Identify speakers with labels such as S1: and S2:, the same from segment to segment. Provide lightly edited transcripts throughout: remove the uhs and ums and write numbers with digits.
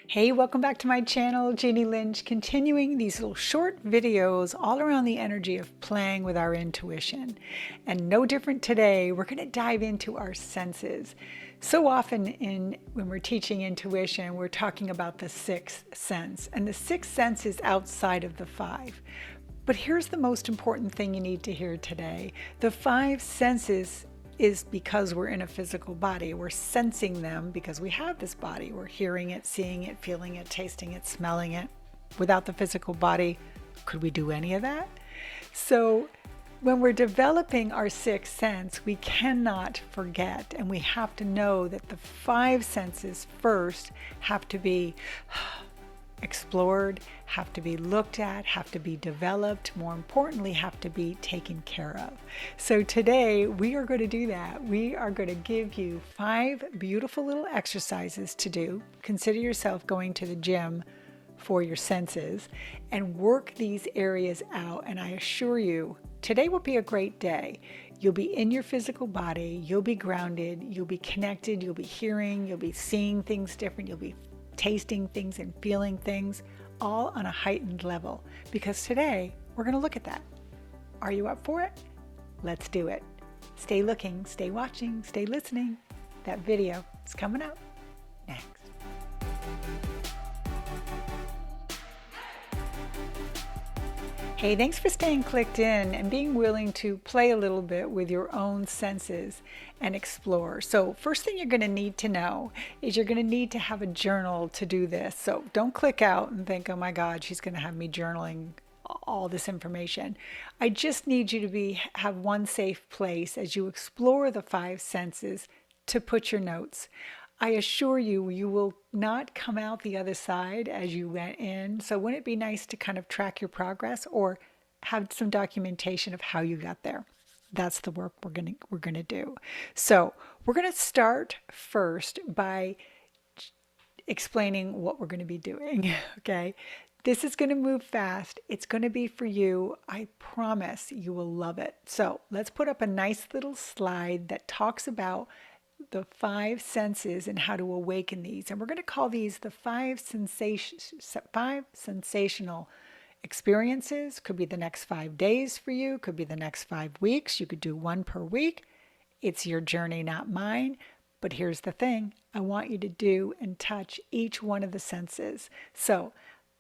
S1: Hey, welcome back to my channel, Jeannie Lynch, continuing these little short videos all around the energy of playing with our intuition. And no different today, we're going to dive into our senses. So often when we're teaching intuition, we're talking about the sixth sense, and the sixth sense is outside of the five. But here's the most important thing you need to hear today. The five senses is because we're in a physical body. We're sensing them because we have this body. We're hearing it, seeing it, feeling it, tasting it, smelling it. Without the physical body, could we do any of that? So when we're developing our sixth sense, we cannot forget, and we have to know that the five senses first have to be explored, have to be looked at, have to be developed, more importantly, have to be taken care of. So today we are going to do that. We are going to give you 5 beautiful little exercises to do. Consider yourself going to the gym for your senses and work these areas out. And I assure you, today will be a great day. You'll be in your physical body, you'll be grounded, you'll be connected, you'll be hearing, you'll be seeing things different, you'll be tasting things and feeling things all on a heightened level, because today we're going to look at that. Are you up for it? Let's do it. Stay looking, stay watching, stay listening. That video is coming up next. Hey, thanks for staying clicked in and being willing to play a little bit with your own senses and explore. So first thing you're going to need to know is you're going to need to have a journal to do this. So don't click out and think, oh my God, she's going to have me journaling all this information. I just need you to have one safe place as you explore the 5 senses to put your notes. I assure you, you will not come out the other side as you went in. So wouldn't it be nice to kind of track your progress or have some documentation of how you got there? That's the work we're gonna do. So we're gonna start first by explaining what we're gonna be doing. Okay, this is gonna move fast. It's gonna be for you. I promise you will love it. So let's put up a nice little slide that talks about the 5 senses and how to awaken these. And we're going to call these the 5 sensational experiences. Could be the next 5 days for you, could be the next 5 weeks. You could do one per week. It's your journey, not mine. But here's the thing, I want you to do and touch each one of the senses. So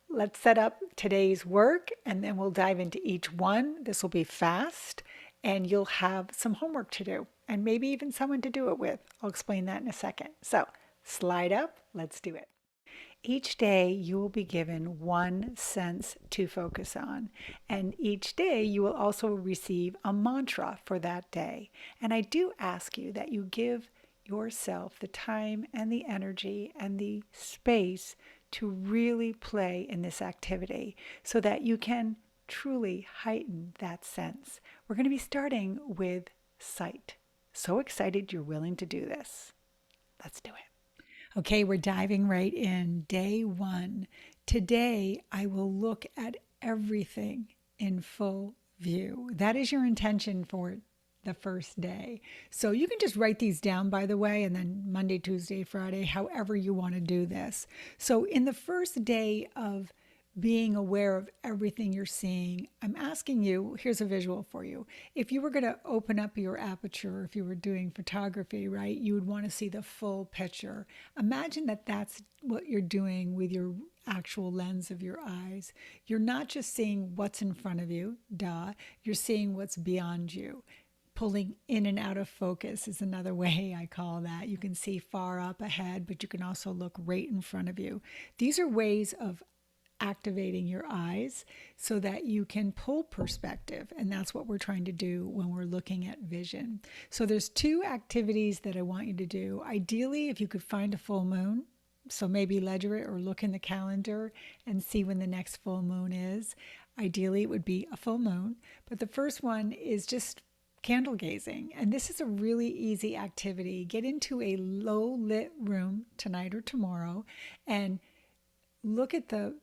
S1: let's set up today's work and then we'll dive into each one. This will be fast and you'll have some homework to do and maybe even someone to do it with. I'll explain that in a second. So slide up, let's do it. Each day you will be given one sense to focus on, and each day you will also receive a mantra for that day. And I do ask you that you give yourself the time and the energy and the space to really play in this activity so that you can truly heighten that sense. We're going to be starting with sight. So excited you're willing to do this. Let's do it. Okay, we're diving right in. Day 1. Today, I will look at everything in full view. That is your intention for the first day. So you can just write these down, by the way, and then Monday, Tuesday, Friday, however you want to do this. So in the first day of being aware of everything you're seeing, I'm asking you, here's a visual for you. If you were going to open up your aperture, if you were doing photography, right, you would want to see the full picture. Imagine that that's what you're doing with your actual lens of your eyes. You're not just seeing what's in front of you, you're seeing what's beyond you. Pulling in and out of focus is another way I call that. You can see far up ahead, but you can also look right in front of you. These are ways of activating your eyes so that you can pull perspective, and that's what we're trying to do when we're looking at vision. So there's 2 activities that I want you to do. Ideally, if you could find a full moon, so maybe ledger it or look in the calendar and see when the next full moon is. Ideally, it would be a full moon, but the first one is just candle gazing, and this is a really easy activity. Get into a low lit room tonight or tomorrow and look at the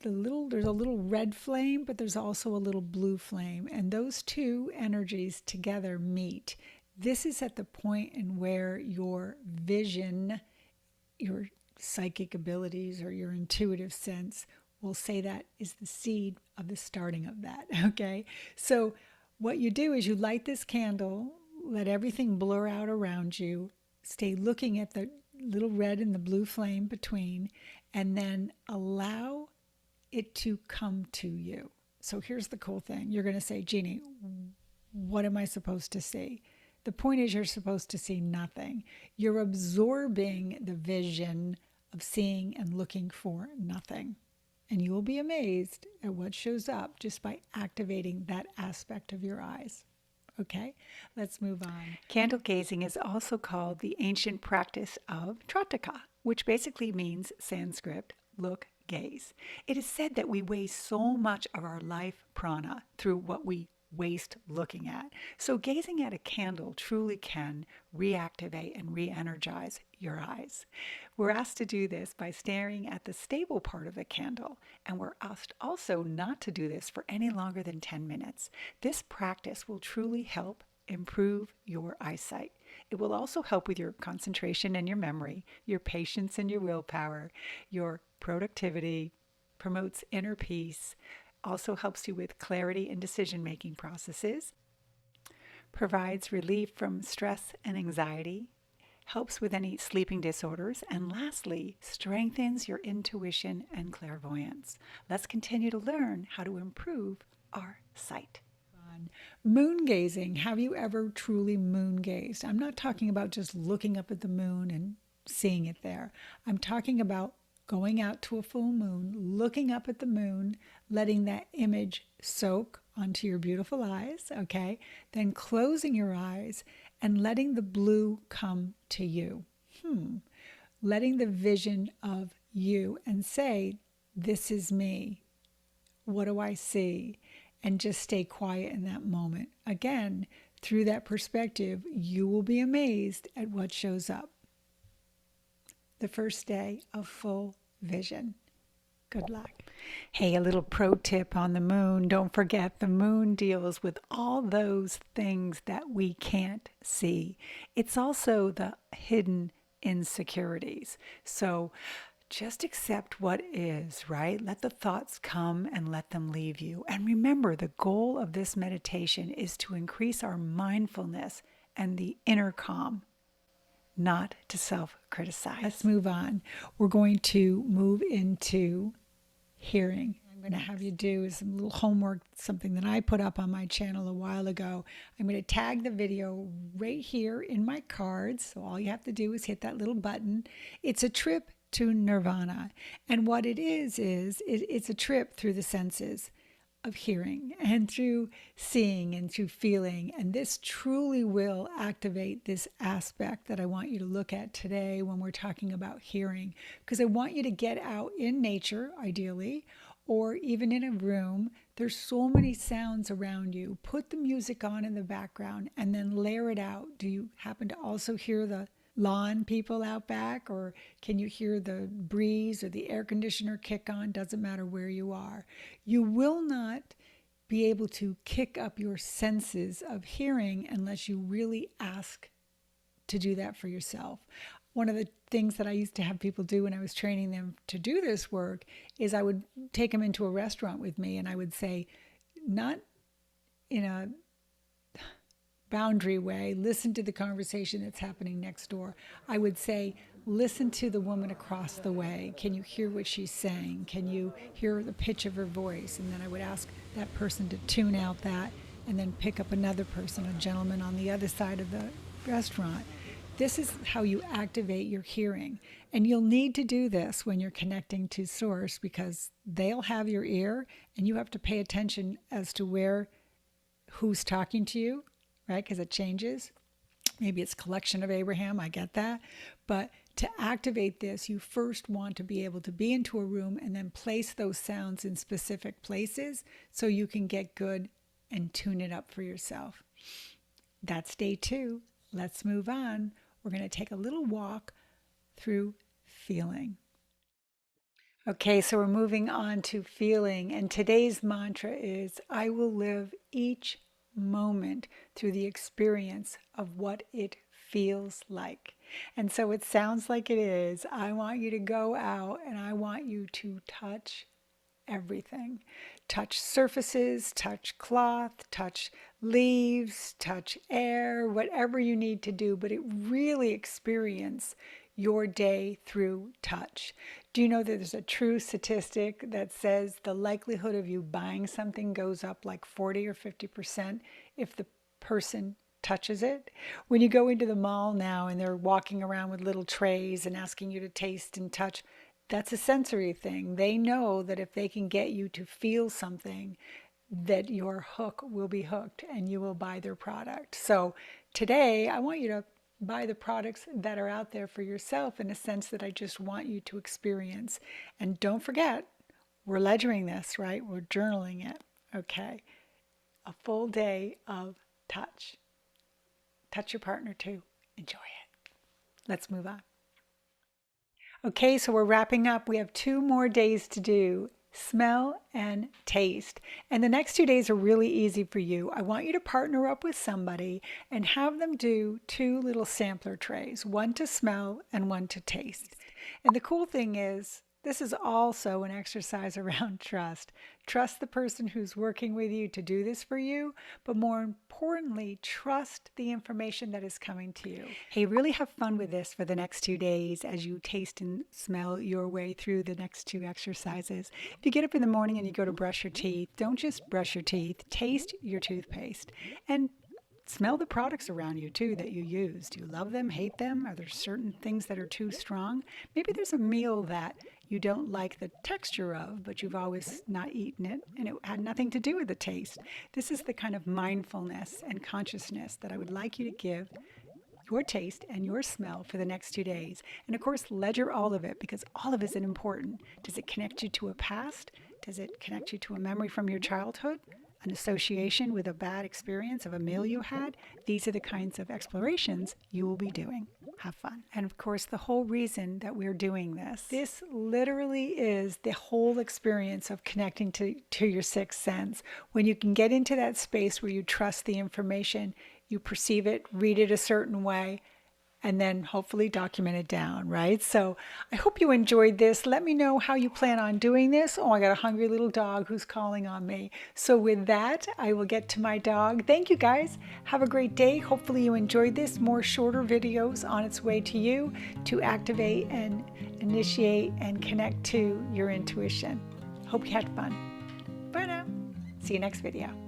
S1: little, there's a little red flame, but there's also a little blue flame, and those 2 energies together meet. This is at the point in where your vision, your psychic abilities or your intuitive sense, we'll say that is the seed of the starting of that. Okay. So what you do is you light this candle, let everything blur out around you, stay looking at the little red and the blue flame between, and then allow it to come to you. So here's the cool thing. You're going to say, Jeannie, what am I supposed to see? The point is, you're supposed to see nothing. You're absorbing the vision of seeing and looking for nothing. And you will be amazed at what shows up just by activating that aspect of your eyes. Okay, let's move on. Candle gazing is also called the ancient practice of Trataka, which basically means Sanskrit, look, gaze. It is said that we waste so much of our life prana through what we waste looking at. So gazing at a candle truly can reactivate and re-energize your eyes. We're asked to do this by staring at the stable part of the candle, and we're asked also not to do this for any longer than 10 minutes. This practice will truly help improve your eyesight. It will also help with your concentration and your memory, your patience and your willpower, your productivity, promotes inner peace, also helps you with clarity and decision-making processes, provides relief from stress and anxiety, helps with any sleeping disorders, and lastly, strengthens your intuition and clairvoyance. Let's continue to learn how to improve our sight. Moon gazing. Have you ever truly moon gazed? I'm not talking about just looking up at the moon and seeing it there. I'm talking about going out to a full moon, looking up at the moon, letting that image soak onto your beautiful eyes, okay? Then closing your eyes and letting the blue come to you. Letting the vision of you and say, this is me. What do I see? And just stay quiet in that moment. Again, through that perspective, you will be amazed at what shows up. The first day of full vision. Good luck. Hey, a little pro tip on the moon. Don't forget, the moon deals with all those things that we can't see. It's also the hidden insecurities. So just accept what is, right? Let the thoughts come and let them leave you. And remember, the goal of this meditation is to increase our mindfulness and the inner calm, not to self-criticize. Let's move on. We're going to move into hearing. I'm going to have you do some little homework, something that I put up on my channel a while ago. I'm going to tag the video right here in my cards. So all you have to do is hit that little button. It's a trip to Nirvana. And what it is it's a trip through the senses of hearing and through seeing and through feeling. And this truly will activate this aspect that I want you to look at today when we're talking about hearing, because I want you to get out in nature, ideally, or even in a room. There's so many sounds around you. Put the music on in the background and then layer it out. Do you happen to also hear the lawn people out back, or can you hear the breeze or the air conditioner kick on? Doesn't matter where you are. You will not be able to kick up your senses of hearing unless you really ask to do that for yourself. One of the things that I used to have people do when I was training them to do this work is I would take them into a restaurant with me and I would say, not in a boundary way, listen to the conversation that's happening next door. I would say, listen to the woman across the way. Can you hear what she's saying? Can you hear the pitch of her voice? And then I would ask that person to tune out that and then pick up another person, a gentleman on the other side of the restaurant. This is how you activate your hearing. And you'll need to do this when you're connecting to source, because they'll have your ear and you have to pay attention as to who's talking to you, right? Because it changes. Maybe it's collection of Abraham, I get that. But to activate this, you first want to be able to be into a room and then place those sounds in specific places so you can get good and tune it up for yourself. That's day 2. Let's move on. We're going to take a little walk through feeling. Okay, so we're moving on to feeling, and today's mantra is, I will live each moment through the experience of what it feels like. And so it sounds like it is. I want you to go out and I want you to touch everything. Touch surfaces, touch cloth, touch leaves, touch air, whatever you need to do, but it really experience your day through touch. Do you know that there's a true statistic that says the likelihood of you buying something goes up like 40 or 50% if the person touches it? When you go into the mall now and they're walking around with little trays and asking you to taste and touch, that's a sensory thing. They know that if they can get you to feel something, that your hook will be hooked and you will buy their product. So today, I want you to buy the products that are out there for yourself in a sense that I just want you to experience. And don't forget, we're ledgering this, right? We're journaling it. Okay. A full day of touch. Touch your partner too. Enjoy it. Let's move on. Okay, so we're wrapping up. We have 2 more days to do. Smell and taste. And the next 2 days are really easy for you. I want you to partner up with somebody and have them do 2 little sampler trays, one to smell and one to taste. And the cool thing is, this is also an exercise around trust. Trust the person who's working with you to do this for you, but more importantly, trust the information that is coming to you. Hey, really have fun with this for the next 2 days as you taste and smell your way through the next 2 exercises. If you get up in the morning and you go to brush your teeth, don't just brush your teeth, taste your toothpaste. And smell the products around you too that you use. Do you love them, hate them? Are there certain things that are too strong? Maybe there's a meal that you don't like the texture of, but you've always not eaten it and it had nothing to do with the taste. This is the kind of mindfulness and consciousness that I would like you to give your taste and your smell for the next 2 days. And of course, ledger all of it because all of it is important. Does it connect you to a past? Does it connect you to a memory from your childhood? An association with a bad experience of a meal you had? These are the kinds of explorations you will be doing. Have fun. And of course, the whole reason that we're doing this literally is the whole experience of connecting to your sixth sense. When you can get into that space where you trust the information, you perceive it, read it a certain way, and then hopefully document it down, right? So I hope you enjoyed this. Let me know how you plan on doing this. Oh, I got a hungry little dog who's calling on me. So with that, I will get to my dog. Thank you guys. Have a great day. Hopefully you enjoyed this. More shorter videos on its way to you to activate and initiate and connect to your intuition. Hope you had fun. Bye now. See you next video.